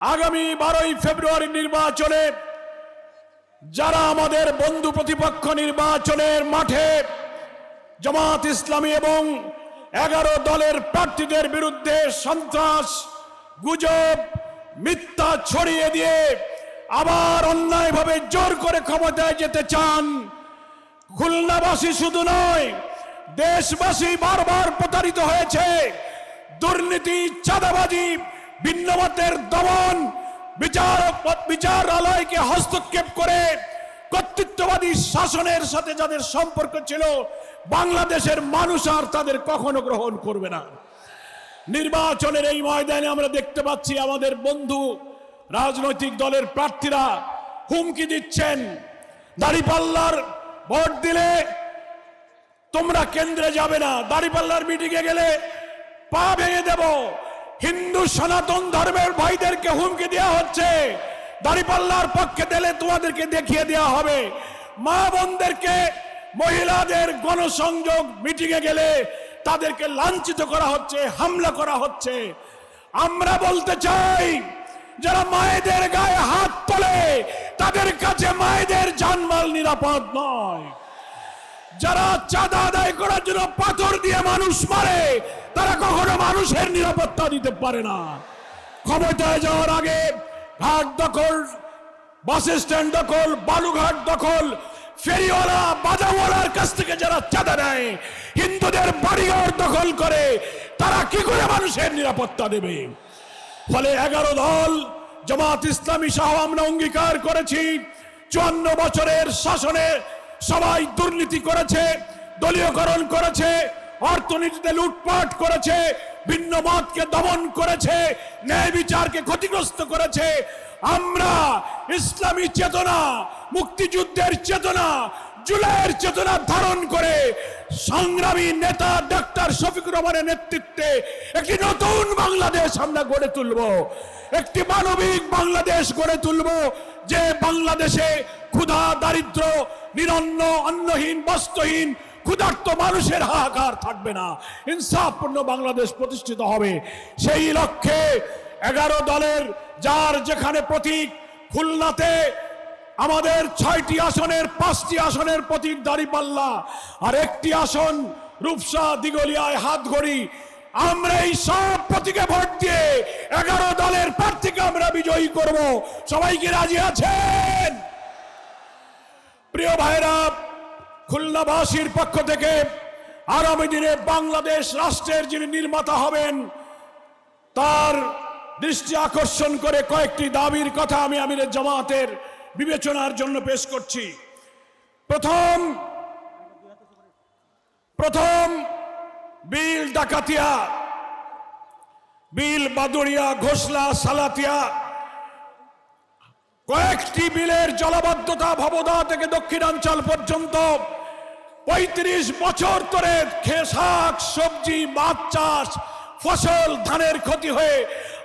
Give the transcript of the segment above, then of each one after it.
আগামী 12ই ফেব্রুয়ারি নির্বাচনে যারা আমাদের বন্ধু প্রতিপক্ষ নির্বাচনের মাঠে জামাত ইসলামী এবং 11 দলের প্রার্থীদের বিরুদ্ধে সন্ত্রাস, গুজব, মিথ্যা ছড়িয়ে দিয়ে আবার অন্যায়ভাবে জোর করে ক্ষমতায় যেতে চান, খুলনাবাসী শুধু নয় দেশবাসী বারবার প্রতারিত হয়েছে। দুর্নীতি, চাঁদাবাজি, ভিন্নমতের দমন, বিচারালয়কে হস্তক্ষেপ করে কর্তৃত্ববাদী শাসনের সাথে যাদের সম্পর্ক ছিল, বাংলাদেশের মানুষ আর তাদের কখনো গ্রহণ করবে না। নির্বাচনের এই ময়দানে আমরা দেখতে পাচ্ছি আমাদের বন্ধু রাজনৈতিক দলের প্রার্থীরা হুমকি দিচ্ছেন, দাড়িপাল্লার ভোট দিলে তোমরা কেন্দ্রে যাবে না, দাড়িপাল্লার মিটিংয়ে গেলে পা ভেঙে দেব। হিন্দু সনাতন ধর্মের ভাইদেরকে হুমকি দেওয়া হচ্ছে, দাড়িপাল্লার পক্ষে দিলে তোমাদেরকে দেখিয়ে দেওয়া হবে। মা বোনদেরকে, মহিলাদের গণসংযোগ মিটিংয়ে গেলে তাদেরকে লাঞ্ছিত করা হচ্ছে, হামলা করা হচ্ছে। আমরা বলতে চাই, যারা মায়েদের গায়ে হাত তোলে তাদের কাছে মায়েদের জানমাল নিরাপদ নয়। যারা চাঁদা আদায় করার জন্য পাথর দিয়ে মানুষ মারে তারা কখনো মানুষের নিরাপত্তা দিতে পারে না। ক্ষমতায় যাওয়ার আগে ঘাট দখল, বাস স্ট্যান্ড দখল, বালুঘাট দখল, ফেরিওয়ালা, বাজাওয়ালার কাছ থেকে যারা চাঁদা নেয়, হিন্দুদের বাড়িঘর দখল করে, তারা কি করে মানুষের নিরাপত্তা দেবে? ফলে 11 দল, জামাত ইসলামী সহ আমরা অঙ্গীকার করেছি 54 বছরের শাসনে সবাই দুর্নীতি করেছে, দলীয়করণ করেছে, অর্থনীতিতে লুটপাট করেছে, ভিন্ন মতকে দমন করেছে, ন্যায় বিচারকে ক্ষতিগ্রস্ত করেছে। আমরা ইসলামী চেতনা, মুক্তিযুদ্ধের চেতনা, জুলাইয়ের চেতনা ধারণ করে সংগ্রামী নেতা ডক্টর শফিকুর রহমানের নেতৃত্বে একটি নতুন বাংলাদেশ আমরা গড়ে তুলব, একটি মানবিক বাংলাদেশ গড়ে তুলব, যে বাংলাদেশে ক্ষুধা, দারিদ্র, নিরন্ন, অন্নহীন, বস্ত্রহীন, ক্ষুধার্ত মানুষের হাহাকার থাকবে না, ইনসাফপূর্ণ বাংলাদেশ প্রতিষ্ঠিত হবে। সেই লক্ষ্যে 11 দলের যার যেখানে প্রতীক, খুলনাতে আমাদের 6টি আসনের 5টি আসনের প্রতীক দাড়িপাল্লা, আর একটি আসন রূপসা, দিগলিয়ায়, হাতগড়ি। আমরা এই সব প্রতীকে ভোট দিয়ে 11 দলের প্রার্থীকে আমরা বিজয়ী করব। সবাই কি রাজি আছেন? প্রিয় ভাইরা, খুলনাবাসীর পক্ষ থেকে আগামী দিনে বাংলাদেশ রাষ্ট্রের যিনি নির্মাতা হবেন তার দৃষ্টি আকর্ষণ করে কয়েকটি দাবির কথা আমি আমিরের জামাতের বিবেচনার জন্য পেশ করছি। প্রথম বিল ডাকাতিয়া, বিল বাদুড়িয়া, ঘোষলা, সালাতিয়া, কয়েকটি বিলের জলাবদ্ধতা ভবদা থেকে দক্ষিণাঞ্চল পর্যন্ত 35 বছর ধরে শাক সবজি, মাছ চাষ, ফসল, ধানের ক্ষতি হয়ে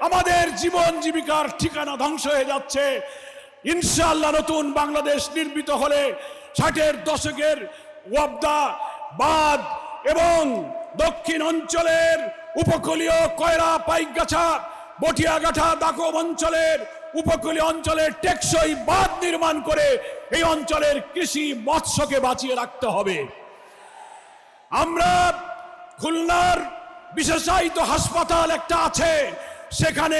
আমাদের জীবন জীবিকার ঠিকানা ধ্বংস হয়ে যাচ্ছে। ইনশাআল্লাহ নতুন বাংলাদেশ নির্মিত হলে 60-এর দশকের ওয়াবদা, বাঁধ এবং দক্ষিণ অঞ্চলের উপকূলীয় কয়রা, পাইকগাছা, বটিয়াঘাটা, দাকব অঞ্চলের উপকূলীয় অঞ্চলের টেকসই বাঁধ নির্মাণ করে এই অঞ্চলের কৃষি, মৎস্যকে বাঁচিয়ে রাখতে হবে। আমরা খুলনার বিশেষায়িত হাসপাতাল একটা আছে, সেখানে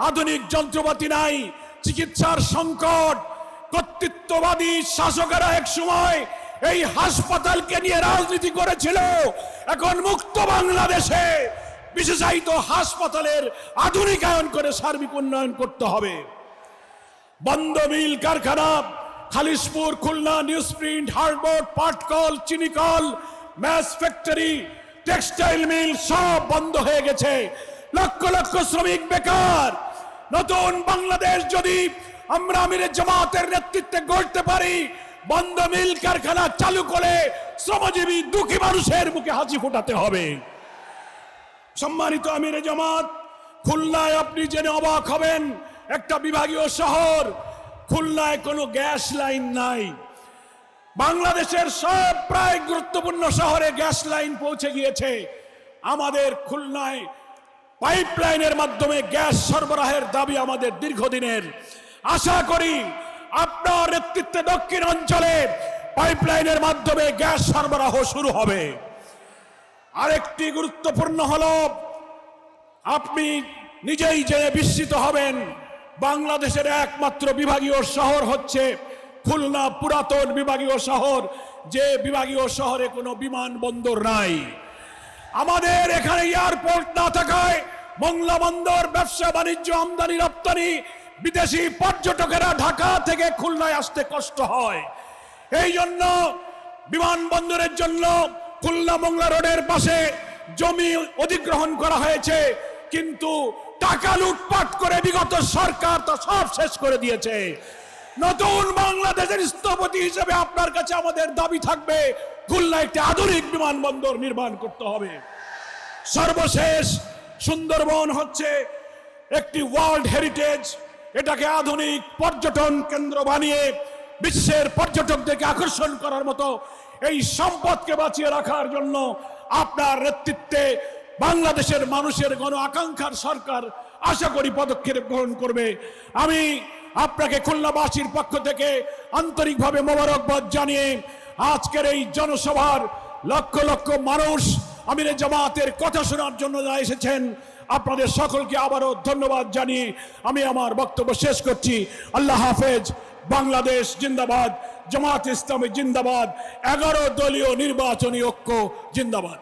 আধুনিক যন্ত্রপাতি নাই, চিকিৎসার সংকট। কর্তৃত্ববাদী শাসকেরা এক সময় এই হাসপাতালকে নিয়ে রাজনীতি করেছিল। এখন মুক্ত বাংলাদেশে বিশেষায়িত হাসপাতালের আধুনিকায়ন করে সার্বিক উন্নয়ন করতে হবে। বন্ধ মিল কারখানা, খালিশপুর, খুলনা নিউজপ্রিন্ট, হার্ডবোর্ড, পাটকল, চিনিকল, ম্যাচ ফ্যাক্টরি, টেক্সটাইল মিল সব বন্ধ হয়ে গেছে। লক্ষ লক্ষ শ্রমিক বেকার। নতুন বাংলাদেশ যদি আমরা আমিরের জামাতের নেতৃত্বে গড়তে পারি, বন্ধ মিল কারখানা চালু করে শ্রমজীবী দুঃখী মানুষের মুখে হাসি ফোটাতে হবে। সম্মানিত আমিরে জামাত, খুলনায় আপনি জেনে অবাক হবেন, একটা বিভাগীয় শহর, খুলনায় কোনো গ্যাস লাইন নাই। বাংলাদেশের সব প্রায় গুরুত্বপূর্ণ শহরে গ্যাস লাইন পৌঁছে গিয়েছে, আমাদের খুলনায় পাইপলাইনের মাধ্যমে গ্যাস সরবরাহের দাবি আমাদের দীর্ঘদিনের। আশা করি আপনার নেতৃত্বে দক্ষিণ অঞ্চলে পাইপলাইনের মাধ্যমে গ্যাস সরবরাহ শুরু হবে। আরেকটি গুরুত্বপূর্ণ হলো, আপনি নিজেই জেনে বিস্মিত হবেন, বাংলাদেশের একমাত্র বিভাগীয় শহর হচ্ছে খুলনা, পুরাতন বিভাগীয় শহর, যে বিভাগীয় শহরে কোনো বিমানবন্দর নাই। আমাদের এখানে এয়ারপোর্ট না থাকায় মংলা বন্দর, ব্যবসা বাণিজ্য, আমদানি রপ্তানি, বিদেশি পর্যটকেরা ঢাকা থেকে খুলনায় আসতে কষ্ট হয়। এই জন্য বিমানবন্দরের জন্য খুলনা মংলা রোডের পাশে জমি অধিগ্রহণ করা হয়েছে, কিন্তু টাকা লুটপাট করে বিগত সরকার তা সব শেষ করে দিয়েছে। নতুন বাংলাদেশের স্থপতি হিসেবে আপনার কাছে আমাদের দাবি থাকবে, খুলনা একটি আধুনিক বিমানবন্দর নির্মাণ করতে হবে। সর্বশেষ, সুন্দরবন হচ্ছে একটি ওয়ার্ল্ড হেরিটেজ, এটাকে আধুনিক পর্যটন কেন্দ্র বানিয়ে বিশ্বের পর্যটকদেরকে আকর্ষণ করার মতো এই সম্পদকে বাঁচিয়ে রাখার জন্য আপনার নেতৃত্বে বাংলাদেশের মানুষের গণ আকাঙ্ক্ষার সরকার আশা করি পদক্ষেপ গ্রহণ করবে। আমি আপনাকে খুলনাবাসীর পক্ষ থেকে আন্তরিকভাবে মোবারকবাদ জানিয়ে আজকের এই জনসভার লক্ষ লক্ষ মানুষ আমিরে জামাতের কথা শোনার জন্য যারা এসেছেন, আপনাদের সকলকে আবারও ধন্যবাদ জানিয়ে আমি আমার বক্তব্য শেষ করছি। আল্লাহ হাফেজ। বাংলাদেশ জিন্দাবাদ, জামাত ইসলামী জিন্দাবাদ, 11 দলীয় নির্বাচনী ঐক্য জিন্দাবাদ।